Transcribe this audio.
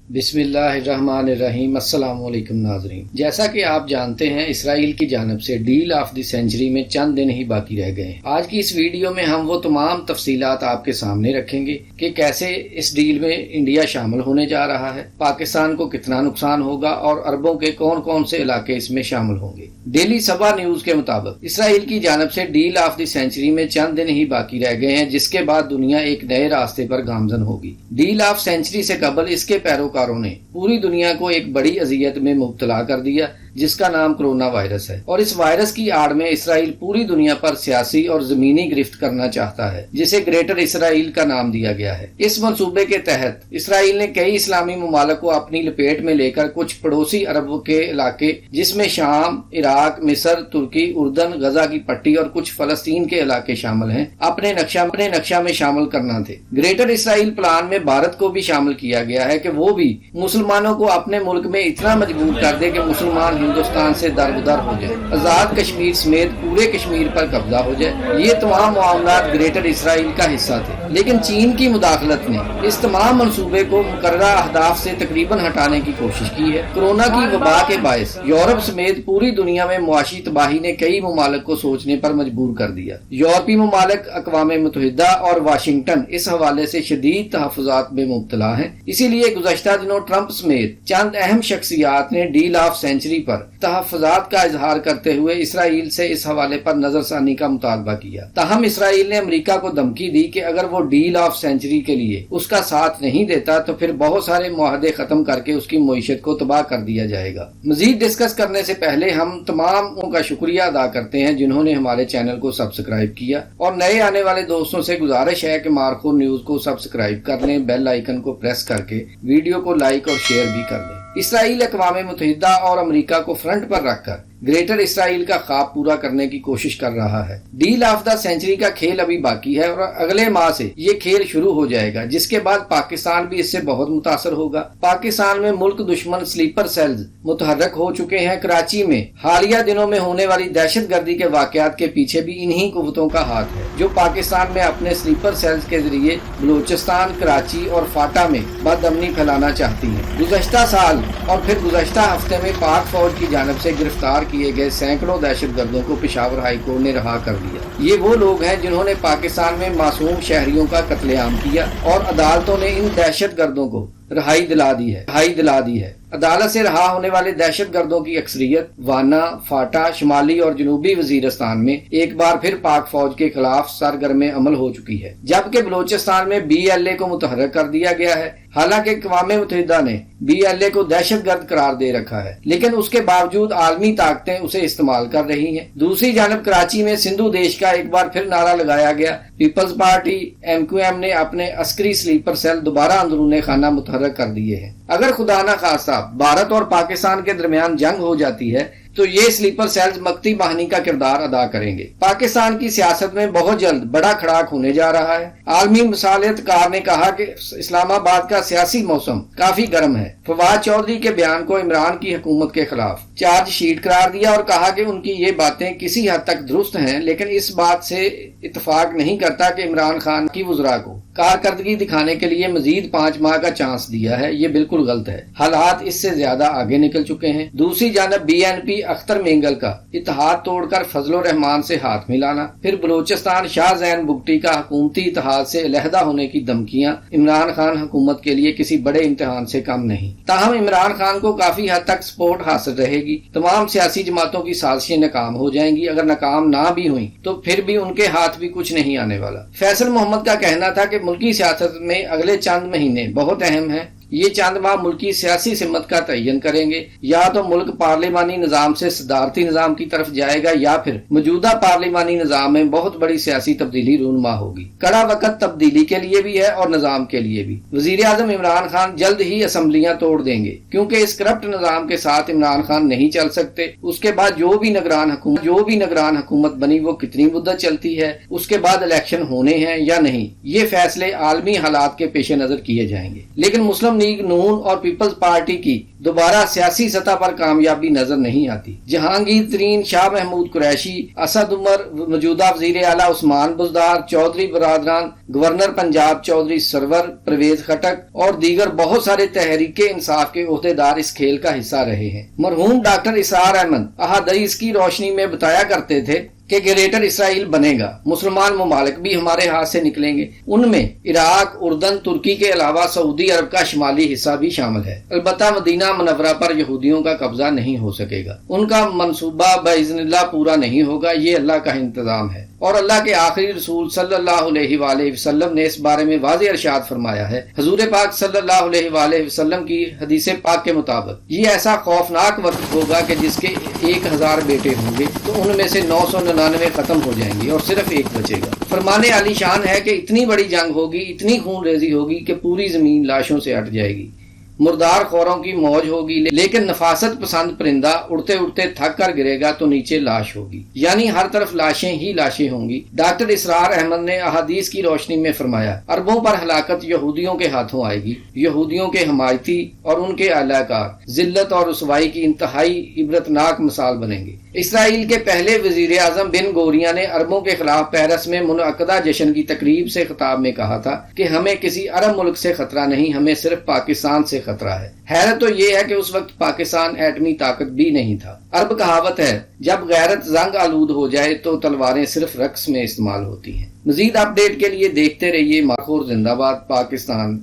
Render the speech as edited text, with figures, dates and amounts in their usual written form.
بسم اللہ الرحمن الرحیم۔ السلام علیکم ناظرین، جیسا کہ آپ جانتے ہیں اسرائیل کی جانب سے ڈیل آف دی سینچری میں چند دن ہی باقی رہ گئے ہیں۔ آج کی اس ویڈیو میں ہم وہ تمام تفصیلات آپ کے سامنے رکھیں گے کہ کیسے اس ڈیل میں انڈیا شامل ہونے جا رہا ہے، پاکستان کو کتنا نقصان ہوگا اور عربوں کے کون کون سے علاقے اس میں شامل ہوں گے۔ ڈیلی صبح نیوز کے مطابق اسرائیل کی جانب سے ڈیل آف دی سینچری میں چند دن ہی باقی رہ گئے ہیں، جس کے بعد دنیا ایک نئے راستے پر گامزن ہوگی۔ ڈیل آف سینچری سے قبل اس کے پیروکاروں نے پوری دنیا کو ایک بڑی اذیت میں مبتلا کر دیا جس کا نام کرونا وائرس ہے، اور اس وائرس کی آڑ میں اسرائیل پوری دنیا پر سیاسی اور زمینی گرفت کرنا چاہتا ہے، جسے گریٹر اسرائیل کا نام دیا گیا ہے۔ اس منصوبے کے تحت اسرائیل نے کئی اسلامی ممالک کو اپنی لپیٹ میں لے کر کچھ پڑوسی عرب کے علاقے جس میں شام، عراق، مصر، ترکی، اردن، غزہ کی پٹی اور کچھ فلسطین کے علاقے شامل ہیں، اپنے نقشہ میں شامل کرنا تھے۔ گریٹر اسرائیل پلان میں بھارت کو بھی شامل کیا گیا ہے کہ وہ بھی مسلمانوں کو اپنے ملک میں اتنا مجبور کر دے کہ مسلمان ہندوستان سے دربدر ہو جائے، آزاد کشمیر سمیت پورے کشمیر پر قبضہ ہو جائے۔ یہ تمام معاملات گریٹر اسرائیل کا حصہ تھے، لیکن چین کی مداخلت نے اس تمام منصوبے کو مقررہ اہداف سے تقریباً ہٹانے کی کوشش کی ہے۔ کورونا کی وبا کے باعث یورپ سمیت پوری دنیا میں معاشی تباہی نے کئی ممالک کو سوچنے پر مجبور کر دیا۔ یورپی ممالک، اقوام متحدہ اور واشنگٹن اس حوالے سے شدید تحفظات میں مبتلا ہیں۔ اسی لیے گزشتہ دنوں ٹرمپ سمیت چند اہم شخصیات نے ڈیل آف سینچری پر تحفظات کا اظہار کرتے ہوئے اسرائیل سے اس حوالے پر نظر ثانی کا مطالبہ کیا۔ تاہم اسرائیل نے امریکہ کو دھمکی دی کہ اگر وہ ڈیل آف سینچری کے لیے اس کا ساتھ نہیں دیتا تو پھر بہت سارے معاہدے ختم کر کے اس کی معیشت کو تباہ کر دیا جائے گا۔ مزید ڈسکس کرنے سے پہلے ہم تمام کا شکریہ ادا کرتے ہیں جنہوں نے ہمارے چینل کو سبسکرائب کیا، اور نئے آنے والے دوستوں سے گزارش ہے کہ مارخور نیوز کو سبسکرائب کر لیں، بیل آئیکن کو پریس کر کے ویڈیو کو لائک اور شیئر بھی کر لیں۔ اسرائیل اقوام متحدہ اور امریکہ کو فرنٹ پر رکھ کر گریٹر اسرائیل کا خواب پورا کرنے کی کوشش کر رہا ہے۔ ڈیل آف دا سینچری کا کھیل ابھی باقی ہے اور اگلے ماہ سے یہ کھیل شروع ہو جائے گا، جس کے بعد پاکستان بھی اس سے بہت متاثر ہوگا۔ پاکستان میں ملک دشمن سلیپر سیلز متحرک ہو چکے ہیں۔ کراچی میں حالیہ دنوں میں ہونے والی دہشت گردی کے واقعات کے پیچھے بھی انہی قوتوں کا ہاتھ ہے جو پاکستان میں اپنے سلیپر سیلز کے ذریعے بلوچستان، کراچی اور فاٹا میں بد امنی پھیلانا چاہتی ہیں۔ گزشتہ سال اور پھر گزشتہ ہفتے میں پاک فوج کی جانب سے گرفتار کیے گئے سینکڑوں دہشت گردوں کو پشاور ہائی کورٹ نے رہا کر دیا۔ یہ وہ لوگ ہیں جنہوں نے پاکستان میں معصوم شہریوں کا قتل عام کیا، اور عدالتوں نے ان دہشت گردوں کو رہائی دلا دی ہے۔ عدالت سے رہا ہونے والے دہشت گردوں کی اکثریت وانا، فاٹا، شمالی اور جنوبی وزیرستان میں ایک بار پھر پاک فوج کے خلاف سرگرم عمل ہو چکی ہے، جبکہ بلوچستان میں BLA کو متحرک کر دیا گیا ہے۔ حالانکہ اقوام متحدہ نے BLA کو دہشت گرد قرار دے رکھا ہے، لیکن اس کے باوجود عالمی طاقتیں اسے استعمال کر رہی ہیں۔ دوسری جانب کراچی میں سندھو دیش کا ایک بار پھر نعرہ لگایا گیا۔ پیپلز پارٹی MQM نے اپنے عسکری سلیپر سیل دوبارہ اندرون خانہ متحرک کر دیے ہیں۔ اگر خدا نہ خواستہ بھارت اور پاکستان کے درمیان جنگ ہو جاتی ہے تو یہ سلیپر سیلز مکتی باہنی کا کردار ادا کریں گے۔ پاکستان کی سیاست میں بہت جلد بڑا کھڑاک ہونے جا رہا ہے۔ عالمی مصالحت کار نے کہا کہ اسلام آباد کا سیاسی موسم کافی گرم ہے۔ فواد چودھری کے بیان کو عمران کی حکومت کے خلاف چارج شیٹ قرار دیا اور کہا کہ ان کی یہ باتیں کسی حد تک درست ہیں، لیکن اس بات سے اتفاق نہیں کرتا کہ عمران خان کی وزراء کو کارکردگی دکھانے کے لیے مزید 5 ماہ کا چانس دیا ہے۔ یہ بالکل غلط ہے، حالات اس سے زیادہ آگے نکل چکے ہیں۔ دوسری جانب BNP اختر مینگل کا اتحاد توڑ کر فضل الرحمان سے ہاتھ ملانا، پھر بلوچستان شاہ زین بگٹی کا حکومتی اتحاد سے علیحدہ ہونے کی دھمکیاں عمران خان حکومت کے لیے کسی بڑے امتحان سے کم نہیں۔ تاہم عمران خان کو کافی حد تک سپورٹ حاصل رہے گی۔ تمام سیاسی جماعتوں کی سازشیں ناکام ہو جائیں گی۔ اگر ناکام نہ بھی ہوئیں تو پھر بھی ان کے ہاتھ بھی کچھ نہیں آنے والا۔ فیصل محمد کا کہنا تھا کہ ملکی سیاست میں اگلے چند مہینے بہت اہم ہیں۔ یہ چند ماہ ملکی سیاسی سمت کا تعین کریں گے، یا تو ملک پارلیمانی نظام سے صدارتی نظام کی طرف جائے گا یا پھر موجودہ پارلیمانی نظام میں بہت بڑی سیاسی تبدیلی رونما ہوگی۔ کڑا وقت تبدیلی کے لیے بھی ہے اور نظام کے لیے بھی۔ وزیر اعظم عمران خان جلد ہی اسمبلیاں توڑ دیں گے، کیونکہ اس کرپٹ نظام کے ساتھ عمران خان نہیں چل سکتے۔ اس کے بعد جو بھی نگران حکومت بنی وہ کتنی مدت چلتی ہے، اس کے بعد الیکشن ہونے ہیں یا نہیں، یہ فیصلے عالمی حالات کے پیش نظر کیے جائیں گے۔ لیکن مسلم لیگ نون اور پیپلز پارٹی کی دوبارہ سیاسی سطح پر کامیابی نظر نہیں آتی۔ جہانگیر ترین، شاہ محمود قریشی، اسد عمر، موجودہ وزیر اعلیٰ عثمان بزدار، چودھری برادران، گورنر پنجاب چودھری سرور، پرویز خٹک اور دیگر بہت سارے تحریک انصاف کے عہدیدار اس کھیل کا حصہ رہے ہیں۔ مرحوم ڈاکٹر اسرار احمد احادیث کی روشنی میں بتایا کرتے تھے کہ گریٹر اسرائیل بنے گا، مسلمان ممالک بھی ہمارے ہاتھ سے نکلیں گے۔ ان میں عراق، اردن، ترکی کے علاوہ سعودی عرب کا شمالی حصہ بھی شامل ہے۔ البتہ مدینہ منورہ پر یہودیوں کا قبضہ نہیں ہو سکے گا، ان کا منصوبہ باذن اللہ پورا نہیں ہوگا، یہ اللہ کا انتظام ہے۔ اور اللہ کے آخری رسول صلی اللہ علیہ وآلہ وسلم نے اس بارے میں واضح ارشاد فرمایا ہے۔ حضور پاک صلی اللہ علیہ وآلہ وسلم کی حدیث پاک کے مطابق یہ ایسا خوفناک وقت ہوگا کہ جس کے 1000 بیٹے ہوں گے تو ان میں سے 999 ختم ہو جائیں گے اور صرف ایک بچے گا۔ فرمان عالی شان ہے کہ اتنی بڑی جنگ ہوگی، اتنی خون ریزی ہوگی کہ پوری زمین لاشوں سے اٹ جائے گی، مردار خوروں کی موج ہوگی، لیکن نفاست پسند پرندہ اڑتے اڑتے تھک کر گرے گا تو نیچے لاش ہوگی، یعنی ہر طرف لاشیں ہی لاشیں ہوں گی۔ ڈاکٹر اسرار احمد نے احادیث کی روشنی میں فرمایا، عربوں پر ہلاکت یہودیوں کے ہاتھوں آئے گی، یہودیوں کے حمایتی اور ان کے اعلی کار ذلت اور رسوائی کی انتہائی عبرتناک مثال بنیں گے۔ اسرائیل کے پہلے وزیر اعظم بن گوریا نے عربوں کے خلاف پیرس میں منعقدہ جشن کی تقریب سے خطاب میں کہا تھا کہ ہمیں کسی عرب ملک سے خطرہ نہیں، ہمیں صرف پاکستان سے خطرہ ہے۔ حیرت تو یہ ہے کہ اس وقت پاکستان ایٹمی طاقت بھی نہیں تھا۔ عرب کہاوت ہے، جب غیرت زنگ آلود ہو جائے تو تلواریں صرف رقص میں استعمال ہوتی ہیں۔ مزید اپ ڈیٹ کے لیے دیکھتے رہیے مارخور زندہ باد پاکستان۔